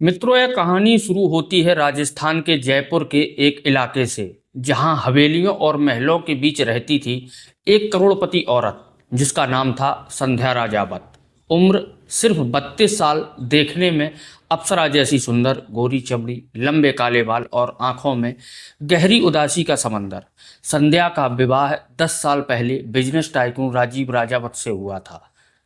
मित्रों, यह कहानी शुरू होती है राजस्थान के जयपुर के एक इलाके से, जहां हवेलियों और महलों के बीच रहती थी एक करोड़पति औरत जिसका नाम था संध्या राजावत। उम्र सिर्फ 32 साल, देखने में अप्सरा जैसी सुंदर, गोरी चमड़ी, लंबे काले बाल और आंखों में गहरी उदासी का समंदर। संध्या का विवाह 10 साल पहले बिजनेस टाइकून राजीव राजावत से हुआ था।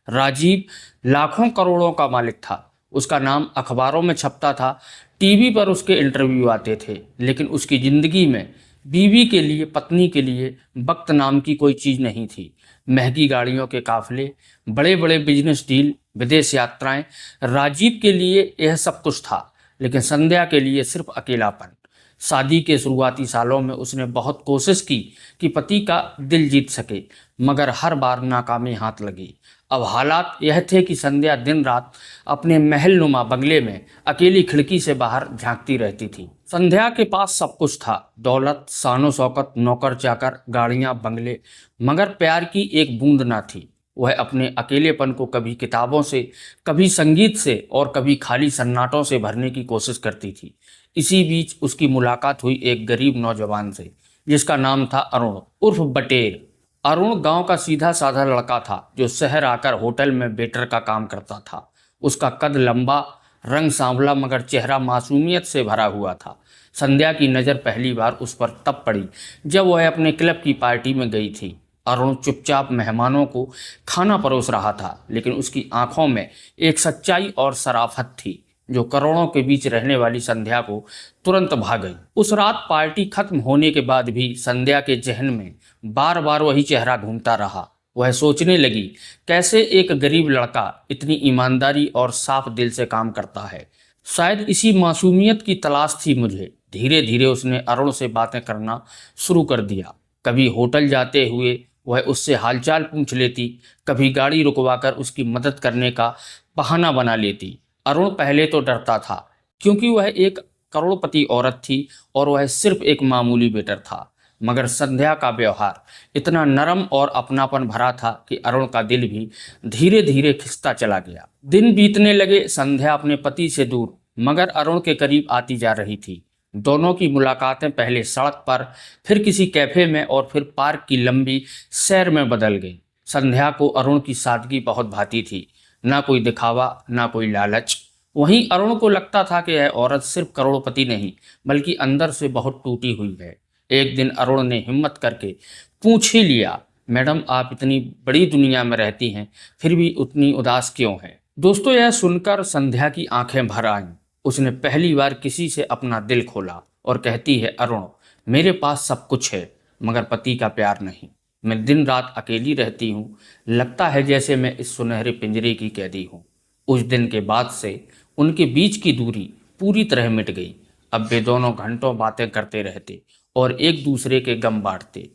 राजीव लाखों करोड़ों का मालिक था। उसका नाम अखबारों में छपता था, टीवी पर उसके इंटरव्यू आते थे, लेकिन उसकी जिंदगी में बीवी के लिए, पत्नी के लिए वक्त नाम की कोई चीज नहीं थी। महंगी गाड़ियों के काफले, बड़े बड़े बिजनेस डील, विदेश यात्राएं, राजीव के लिए यह सब कुछ था, लेकिन संध्या के लिए सिर्फ अकेलापन। शादी के शुरुआती सालों में उसने बहुत कोशिश की कि पति का दिल जीत सके, मगर हर बार नाकामी हाथ लगी। अब हालात यह थे कि संध्या दिन रात अपने महल नुमा बंगले में अकेली खिड़की से बाहर झांकती रहती थी। संध्या के पास सब कुछ था, दौलत, शानो शौकत, नौकर चाकर, गाड़ियां, बंगले, मगर प्यार की एक बूंद ना थी। वह अपने अकेलेपन को कभी किताबों से, कभी संगीत से और कभी खाली सन्नाटों से भरने की कोशिश करती थी। इसी बीच उसकी मुलाकात हुई एक गरीब नौजवान से, जिसका नाम था अरुण उर्फ बटेर। अरुण गांव का सीधा साधा लड़का था जो शहर आकर होटल में वेटर का काम करता था। उसका कद लंबा, रंग सांवला, मगर चेहरा मासूमियत से भरा हुआ था। संध्या की नज़र पहली बार उस पर तब पड़ी जब वह अपने क्लब की पार्टी में गई थी। अरुण चुपचाप मेहमानों को खाना परोस रहा था, लेकिन उसकी आंखों में एक सच्चाई और शराफत थी जो करोड़ों के बीच रहने वाली संध्या को तुरंत भा गई। उस रात पार्टी खत्म होने के बाद भी संध्या के जहन में बार बार वही चेहरा घूमता रहा। वह सोचने लगी, कैसे एक गरीब लड़का इतनी ईमानदारी और साफ दिल से काम करता है। शायद इसी मासूमियत की तलाश थी मुझे। धीरे धीरे उसने अरुण से बातें करना शुरू कर दिया। कभी होटल जाते हुए वह उससे हालचाल पूछ लेती, कभी गाड़ी रुकवाकर उसकी मदद करने का बहाना बना लेती। अरुण पहले तो डरता था, क्योंकि वह एक करोड़पति औरत थी और वह सिर्फ एक मामूली वेटर था। मगर संध्या का व्यवहार इतना नरम और अपनापन भरा था कि अरुण का दिल भी धीरे धीरे खिंचता चला गया। दिन बीतने लगे, संध्या अपने पति से दूर मगर अरुण के करीब आती जा रही थी। दोनों की मुलाकातें पहले सड़क पर, फिर किसी कैफे में और फिर पार्क की लंबी सैर में बदल गई। संध्या को अरुण की सादगी बहुत भाती थी, ना कोई दिखावा, ना कोई लालच। वहीं अरुण को लगता था कि यह औरत सिर्फ करोड़पति नहीं, बल्कि अंदर से बहुत टूटी हुई है। एक दिन अरुण ने हिम्मत करके पूछ ही लिया, मैडम, आप इतनी बड़ी दुनिया में रहती हैं, फिर भी उतनी उदास क्यों हैं? दोस्तों, यह सुनकर संध्या की आंखें भर आईं। उसने पहली बार किसी से अपना दिल खोला और कहती है, अरुण, मेरे पास सब कुछ है, मगर पति का प्यार नहीं। मैं दिन रात अकेली रहती हूँ, लगता है जैसे मैं इस सुनहरे पिंजरे की कैदी हूँ। उस दिन के बाद से उनके बीच की दूरी पूरी तरह मिट गई। अब वे दोनों घंटों बातें करते रहते और एक दूसरे के गम बांटते।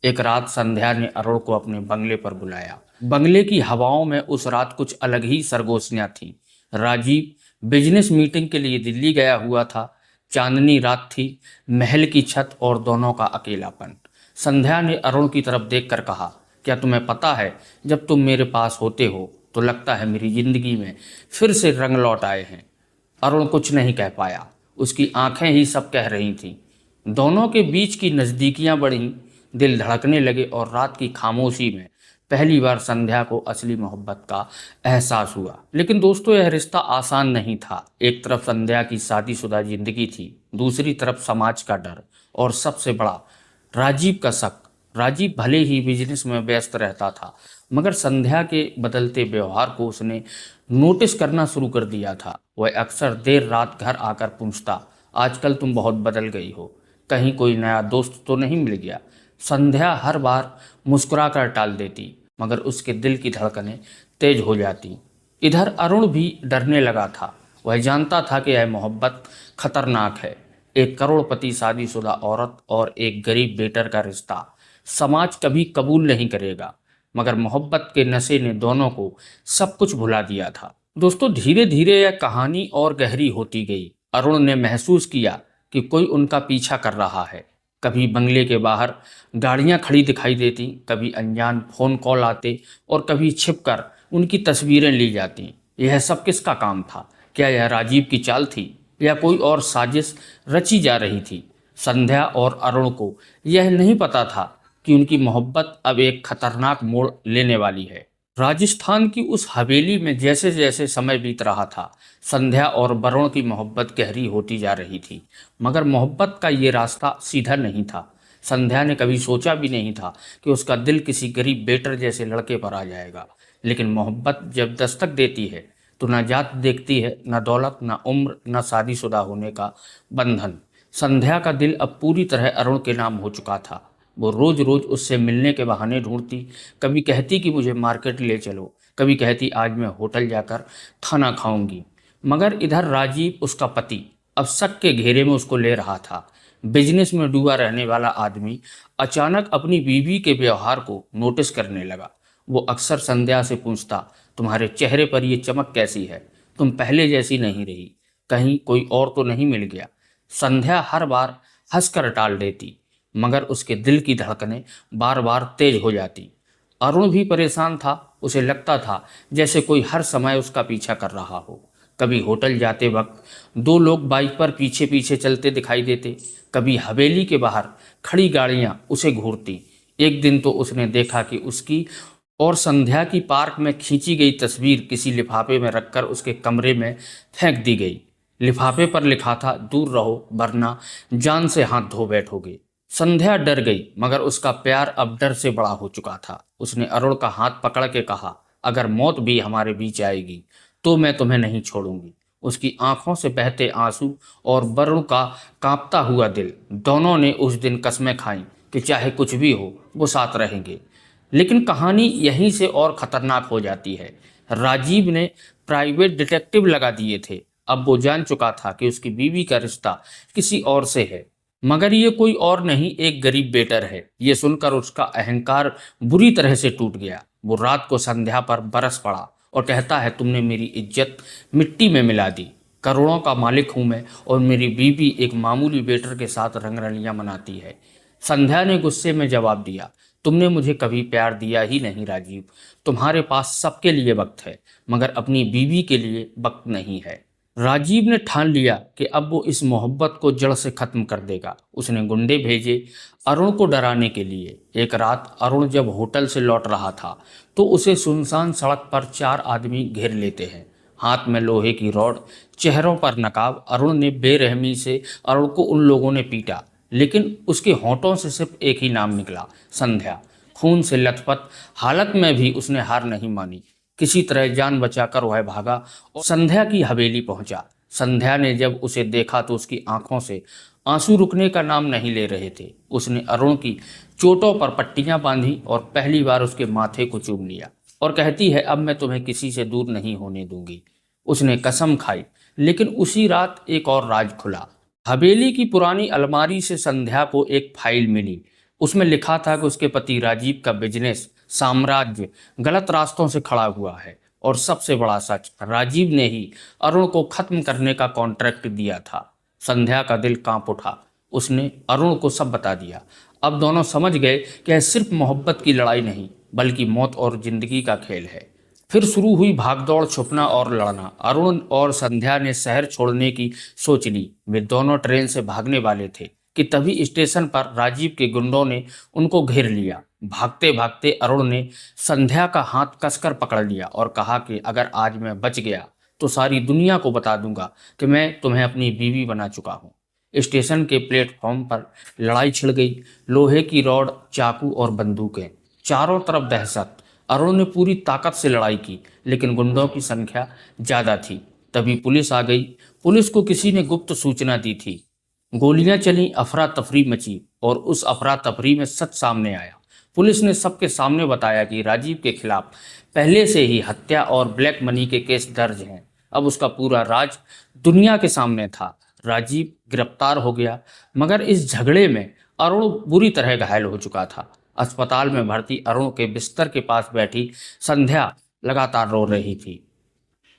एक रात संध्या ने अरुण को अपने बंगले पर बुलाया। बंगले की हवाओं में उस रात कुछ अलग ही सरगोशियां थीं। राजीव बिजनेस मीटिंग के लिए दिल्ली गया हुआ था। चांदनी रात थी, महल की छत और दोनों का अकेलापन। संध्या ने अरुण की तरफ देखकर कहा, क्या तुम्हें पता है, जब तुम मेरे पास होते हो तो लगता है मेरी जिंदगी में फिर से रंग लौट आए हैं। अरुण कुछ नहीं कह पाया, उसकी आंखें ही सब कह रही थीं। दोनों के बीच की नज़दीकियां बढ़ीं, दिल धड़कने लगे और रात की खामोशी में पहली बार संध्या को असली मोहब्बत का एहसास हुआ। लेकिन दोस्तों, यह रिश्ता आसान नहीं था। एक तरफ संध्या की शादीशुदा जिंदगी थी, दूसरी तरफ समाज का डर और सबसे बड़ा राजीव का शक। राजीव भले ही बिजनेस में व्यस्त रहता था, मगर संध्या के बदलते व्यवहार को उसने नोटिस करना शुरू कर दिया था। वह अक्सर देर रात घर आकर पूछता, आजकल तुम बहुत बदल गई हो, कहीं कोई नया दोस्त तो नहीं मिल गया? संध्या हर बार मुस्कुराकर टाल देती, मगर उसके दिल की धड़कनें तेज हो जाती। इधर अरुण भी डरने लगा था। वह जानता था कि यह मोहब्बत खतरनाक है। एक करोड़पति शादीशुदा औरत और एक गरीब बेटर का रिश्ता समाज कभी कबूल नहीं करेगा, मगर मोहब्बत के नशे ने दोनों को सब कुछ भुला दिया था। दोस्तों, धीरे धीरे यह कहानी और गहरी होती गई। अरुण ने महसूस किया कि कोई उनका पीछा कर रहा है। कभी बंगले के बाहर गाड़ियां खड़ी दिखाई देती, कभी अनजान फोन कॉल आते और कभी छिपकर उनकी तस्वीरें ली जाती। यह सब किसका काम था? क्या यह राजीव की चाल थी या कोई और साजिश रची जा रही थी? संध्या और अरुण को यह नहीं पता था कि उनकी मोहब्बत अब एक खतरनाक मोड़ लेने वाली है। राजस्थान की उस हवेली में जैसे जैसे समय बीत रहा था, संध्या और वरुण की मोहब्बत गहरी होती जा रही थी। मगर मोहब्बत का ये रास्ता सीधा नहीं था। संध्या ने कभी सोचा भी नहीं था कि उसका दिल किसी गरीब बेटर जैसे लड़के पर आ जाएगा। लेकिन मोहब्बत जब दस्तक देती है तो न जात देखती है, न दौलत, न उम्र, न शादीशुदा होने का बंधन। संध्या का दिल अब पूरी तरह अरुण के नाम हो चुका था। वो रोज रोज उससे मिलने के बहाने ढूंढती। कभी कहती कि मुझे मार्केट ले चलो, कभी कहती आज मैं होटल जाकर खाना खाऊंगी। मगर इधर राजीव, उसका पति, अब शक के घेरे में उसको ले रहा था। बिजनेस में डूबा रहने वाला आदमी अचानक अपनी बीवी के व्यवहार को नोटिस करने लगा। वो अक्सर संध्या से पूछता, तुम्हारे चेहरे पर ये चमक कैसी है? तुम पहले जैसी नहीं रही, कहीं कोई और तो नहीं मिल गया? संध्या हर बार हंसकर टाल देती, मगर उसके दिल की धड़कनें बार बार तेज हो जाती। अरुण भी परेशान था। उसे लगता था जैसे कोई हर समय उसका पीछा कर रहा हो। कभी होटल जाते वक्त दो लोग बाइक पर पीछे पीछे चलते दिखाई देते, कभी हवेली के बाहर खड़ी गाड़ियां उसे घूरती। एक दिन तो उसने देखा कि उसकी और संध्या की पार्क में खींची गई तस्वीर किसी लिफाफे में रखकर उसके कमरे में फेंक दी गई। लिफाफे पर लिखा था, दूर रहो वरना जान से हाथ धो बैठोगे। संध्या डर गई, मगर उसका प्यार अब डर से बड़ा हो चुका था। उसने अरुण का हाथ पकड़ के कहा, अगर मौत भी हमारे बीच आएगी तो मैं तुम्हें नहीं छोड़ूंगी। उसकी आंखों से बहते आंसू और वरुण का कांपता हुआ दिल, दोनों ने उस दिन कस्में खाईं कि चाहे कुछ भी हो वो साथ रहेंगे। लेकिन कहानी यहीं से और खतरनाक हो जाती है। राजीव ने प्राइवेट डिटेक्टिव लगा दिए थे। अब वो जान चुका था कि उसकी बीवी का रिश्ता किसी और से है, मगर ये कोई और नहीं, एक गरीब बेटर है। ये सुनकर उसका अहंकार बुरी तरह से टूट गया। वो रात को संध्या पर बरस पड़ा और कहता है, तुमने मेरी इज्जत मिट्टी में मिला दी। करोड़ों का मालिक हूं मैं और मेरी बीवी एक मामूली बेटर के साथ रंगरलियां मनाती है। संध्या ने गुस्से में जवाब दिया, तुमने मुझे कभी प्यार दिया ही नहीं राजीव। तुम्हारे पास सबके लिए वक्त है, मगर अपनी बीवी के लिए वक्त नहीं है। राजीव ने ठान लिया कि अब वो इस मोहब्बत को जड़ से खत्म कर देगा। उसने गुंडे भेजे अरुण को डराने के लिए। एक रात अरुण जब होटल से लौट रहा था तो उसे सुनसान सड़क पर चार आदमी घेर लेते हैं, हाथ में लोहे की रॉड, चेहरों पर नकाब। अरुण ने बेरहमी से अरुण को उन लोगों ने पीटा, लेकिन उसके होंठों से सिर्फ एक ही नाम निकला, संध्या। खून से लथपथ हालत में भी उसने हार नहीं मानी। किसी तरह जान बचाकर वह भागा और संध्या की हवेली पहुंचा। संध्या ने जब उसे देखा तो उसकी आंखों से आंसू रुकने का नाम नहीं ले रहे थे। उसने अरुण की चोटों पर पट्टियां बांधी और पहली बार उसके माथे को चूम लिया और कहती है, अब मैं तुम्हें किसी से दूर नहीं होने दूंगी। उसने कसम खाई। लेकिन उसी रात एक और राज खुला। हवेली की पुरानी अलमारी से संध्या को एक फाइल मिली। उसमें लिखा था कि उसके पति राजीव का बिजनेस साम्राज्य गलत रास्तों से खड़ा हुआ है और सबसे बड़ा सच, राजीव ने ही अरुण को खत्म करने का कॉन्ट्रैक्ट दिया था। संध्या का दिल कांप उठा। उसने अरुण को सब बता दिया। अब दोनों समझ गए कि यह सिर्फ मोहब्बत की लड़ाई नहीं, बल्कि मौत और जिंदगी का खेल है। फिर शुरू हुई भागदौड़, छुपना और लड़ना। अरुण और संध्या ने शहर छोड़ने की सोच ली। वे दोनों ट्रेन से भागने वाले थे कि तभी स्टेशन पर राजीव के गुंडों ने उनको घेर लिया। भागते भागते अरुण ने संध्या का हाथ कसकर पकड़ लिया और कहा कि अगर आज मैं बच गया तो सारी दुनिया को बता दूंगा कि मैं तुम्हें अपनी बीवी बना चुका हूँ। स्टेशन के प्लेटफॉर्म पर लड़ाई छिड़ गई। लोहे की रॉड, चाकू और बंदूकें, चारों तरफ दहशत। अरुण ने पूरी ताकत से लड़ाई की, लेकिन गुंडों की संख्या ज्यादा थी। तभी पुलिस आ गई। पुलिस को किसी ने गुप्त सूचना दी थी। गोलियां चली, अफरा तफरी मची और उस अफरा तफरी में सच सामने आया। पुलिस ने सबके सामने बताया कि राजीव के खिलाफ पहले से ही हत्या और ब्लैक मनी के केस दर्ज हैं। अब उसका पूरा राज दुनिया के सामने था। राजीव गिरफ्तार हो गया, मगर इस झगड़े में अरुण बुरी तरह घायल हो चुका था। अस्पताल में भर्ती अरुण के बिस्तर के पास बैठी संध्या लगातार रो रही थी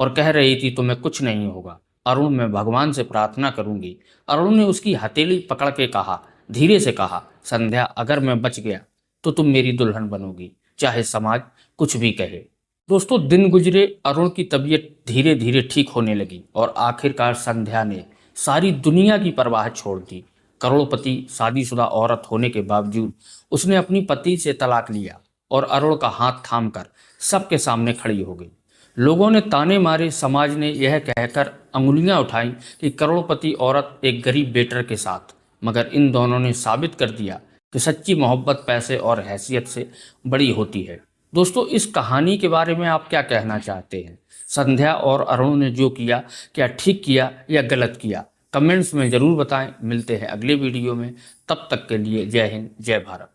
और कह रही थी, तुम्हें कुछ नहीं होगा अरुण, मैं भगवान से प्रार्थना करूंगी। अरुण ने उसकी हथेली पकड़ के कहा, धीरे से कहा, संध्या, अगर मैं बच गया तो तुम मेरी दुल्हन बनोगी, चाहे समाज कुछ भी कहे। दोस्तों दिन गुजरे, अरुण की तबीयत धीरे धीरे ठीक होने लगी और आखिरकार संध्या ने सारी दुनिया की परवाह छोड़ दी। करोड़पति शादीशुदा औरत होने के बावजूद उसने अपनी पति से तलाक लिया और अरुण का हाथ थामकर सबके सामने खड़ी हो गई। लोगों ने ताने मारे, समाज ने यह कहकर अंगुलियां उठाई कि करोड़पति औरत एक गरीब बेटर के साथ। मगर इन दोनों ने साबित कर दिया कि सच्ची मोहब्बत पैसे और हैसियत से बड़ी होती है। दोस्तों इस कहानी के बारे में आप क्या कहना चाहते हैं? संध्या और अरुण ने जो किया, क्या ठीक किया या गलत किया? कमेंट्स में ज़रूर बताएं। मिलते हैं अगले वीडियो में, तब तक के लिए जय हिंद, जय भारत।